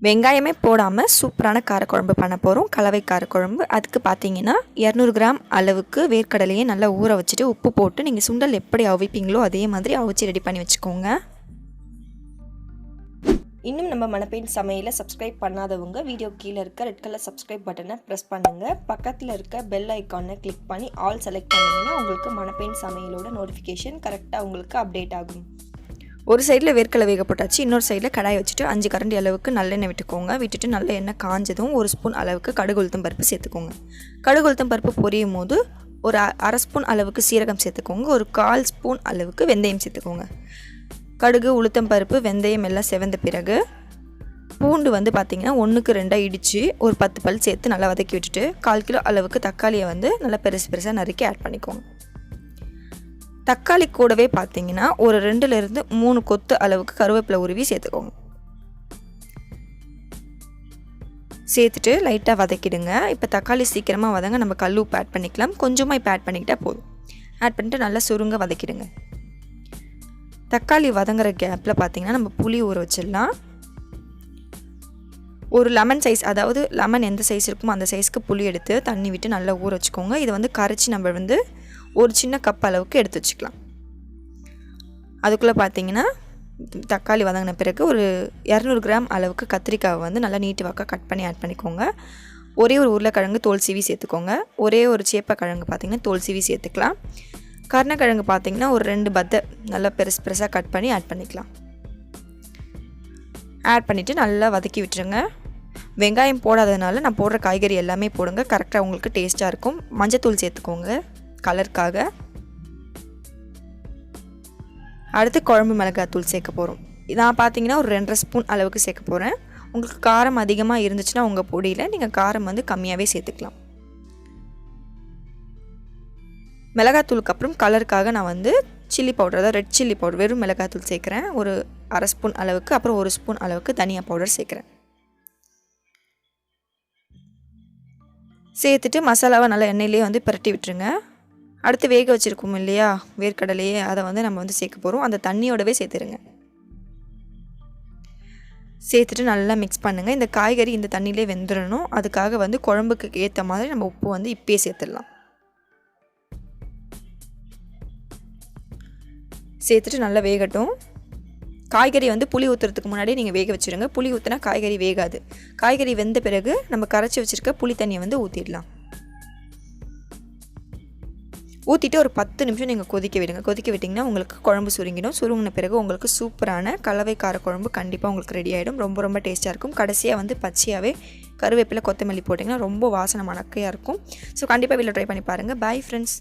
வெங்காயமே போடாமல் சூப்பரான காரக்குழம்பு பண்ண போகிறோம். கலவை காரக்குழம்பு. அதுக்கு பார்த்தீங்கன்னா 200 கிராம் அளவுக்கு வேர்க்கடலையை நல்லா ஊற வச்சுட்டு உப்பு போட்டு நீங்கள் சுண்டல் எப்படி அவிப்பீங்களோ அதே மாதிரி அவிச்சு ரெடி பண்ணி வச்சுக்கோங்க. இன்னும் நம்ம மணப்பெண் சமையலை சப்ஸ்கிரைப் பண்ணாதவங்க வீடியோ கீழே இருக்க ரெட் கலர் சப்ஸ்கிரைப் பட்டனை ப்ரெஸ் பண்ணுங்கள். பக்கத்தில் இருக்க பெல் ஐக்கானை கிளிக் பண்ணி ஆல் செலக்ட் பண்ணிங்கன்னா உங்களுக்கு மணப்பெண் சமையலோட நோட்டிஃபிகேஷன் கரெக்டாக உங்களுக்கு அப்டேட் ஆகும். ஒரு சைடில் வேர்க்கடலை வேக போட்டாச்சு, இன்னொரு சைடில் கடாய் வச்சுட்டு 5 கரண்டி அளவுக்கு நல்லெண்ணெய் விட்டுக்கோங்க. விட்டுட்டு நல்ல எண்ணெய் காஞ்சதும் 1 ஸ்பூன் அளவுக்கு கடுகு உளுத்தம் பருப்பு சேர்த்துக்கோங்க. கடுகு உளுத்தம் பருப்பு பொரியும் போது ஒரு அரை ஸ்பூன் அளவுக்கு சீரகம் சேர்த்துக்கோங்க. ஒரு 1/4 ஸ்பூன் அளவுக்கு வெந்தயம் சேர்த்துக்கோங்க. கடுகு உளுத்தம் பருப்பு வெந்தயம் எல்லாம் செவந்த பிறகு பூண்டு வந்து பார்த்திங்கன்னா 1க்கு 2 இடித்து ஒரு 10 பல் சேர்த்து நல்லா வதக்கி விட்டுட்டு 1/4 கிலோ அளவுக்கு தக்காளியை வந்து நல்லா பெருசாக நறுக்கி ஆட் பண்ணிக்கோங்க. தக்காளி கூடவே பார்த்தீங்கன்னா ஒரு 2லேருந்து 3 கொத்து அளவுக்கு கருவேப்பிலை உருவி சேர்த்துக்கோங்க. சேர்த்துட்டு லைட்டாக வதக்கிடுங்க. இப்போ தக்காளி சீக்கிரமாக வதங்க நம்ம கல் உப்பு ஆட் பண்ணிக்கலாம். கொஞ்சமாக இப்போ ஆட் பண்ணிக்கிட்டால் போதும். ஆட் பண்ணிட்டு நல்லா சுருங்க வதக்கிடுங்க. தக்காளி வதங்குற கேப்பில் பார்த்தீங்கன்னா நம்ம புளி ஊற வச்சிடலாம். ஒரு லெமன் சைஸ், அதாவது லெமன் எந்த சைஸ் இருக்குமோ அந்த சைஸ்க்கு புளி எடுத்து தண்ணி விட்டு நல்லா ஊற வச்சுக்கோங்க. இதை வந்து கரைச்சி நம்ம வந்து ஒரு சின்ன கப் அளவுக்கு எடுத்து வச்சுக்கலாம். அதுக்குள்ளே பார்த்தீங்கன்னா தக்காளி வதங்கின பிறகு ஒரு 200 கிராம் அளவுக்கு கத்திரிக்காவை வந்து நல்லா நீட்டு வாக்காக கட் பண்ணி ஆட் பண்ணிக்கோங்க. ஒரே ஒரு உருளைக்கிழங்கு தோல் சீவி சேர்த்துக்கோங்க. ஒரே ஒரு சேப்பக்கிழங்கு பார்த்திங்கன்னா தோல் சீவி சேர்த்துக்கலாம். கருணக்கிழங்கு பார்த்திங்கன்னா ஒரு 2 பத்தை நல்லா பெருசாக கட் பண்ணி ஆட் பண்ணிக்கலாம். ஆட் பண்ணிவிட்டு நல்லா வதக்கி விட்டுருங்க. வெங்காயம் போடாததுனால நான் போடுற காய்கறி எல்லாமே போடுங்க, கரெக்டாக உங்களுக்கு டேஸ்ட்டாக இருக்கும். மஞ்சத்தூள் சேர்த்துக்கோங்க கலருக்காக. அடுத்து குழம்பு மிளகாத்தூள் சேர்க்க போகிறோம். நான் பார்த்தீங்கன்னா ஒரு 2.5 ஸ்பூன் அளவுக்கு சேர்க்க போகிறேன். உங்களுக்கு காரம் அதிகமாக இருந்துச்சுன்னா உங்கள் பொடியில் நீங்கள் காரம் வந்து கம்மியாகவே சேர்த்துக்கலாம். மிளகாத்தூளுக்கு அப்புறம் கலருக்காக நான் வந்து சில்லி பவுடர், அதாவது ரெட் சில்லி பவுடர், வெறும் மிளகாத்தூள் சேர்க்குறேன் ஒரு அரை ஸ்பூன் அளவுக்கு. அப்புறம் 1 ஸ்பூன் அளவுக்கு தனியா பவுடர் சேர்க்குறேன். சேர்த்துட்டு மசாலாவை நல்லா எண்ணெயிலே வந்து பரட்டி விட்டுருங்க. அடுத்து வேக வச்சுருக்கோம் இல்லையா வேர்க்கடலையே, அதை வந்து நம்ம வந்து சேர்க்க போகிறோம். அந்த தண்ணியோடவே சேர்த்துருங்க. சேர்த்துட்டு நல்லா மிக்ஸ் பண்ணுங்கள். இந்த காய்கறி இந்த தண்ணியிலே வெந்துடணும். அதுக்காக வந்து குழம்புக்கு ஏற்ற மாதிரி நம்ம உப்பு வந்து இப்பயே சேர்த்துடலாம். சேர்த்துட்டு நல்லா வேகட்டும். காய்கறி வந்து புளி ஊற்றுறதுக்கு முன்னாடி நீங்கள் வேக வச்சுருங்க. புளி ஊற்றினா காய்கறி வேகாது. காய்கறி வெந்த பிறகு நம்ம கரைச்சி வச்சுருக்க புளி தண்ணியை வந்து ஊற்றிடலாம். ஊற்றிட்டு ஒரு 10 நிமிஷம் நீங்கள் கொதிக்க விடுங்க. கொதிக்க விட்டிங்கன்னா உங்களுக்கு குழம்பு சுருங்கிடும். சுருங்கின பிறகு உங்களுக்கு சூப்பரான கலவை காரக்குழம்பு கண்டிப்பாக உங்களுக்கு ரெடி ஆகிடும். ரொம்ப டேஸ்ட்டாக இருக்கும். கடைசியாக வந்து பச்சையாகவே கருவேப்பிலை கொத்தமல்லி போட்டிங்கன்னா ரொம்ப வாசனை மணக்கையாக இருக்கும். ஸோ கண்டிப்பாக வீட்டில் ட்ரை பண்ணி பாருங்கள். Bye friends.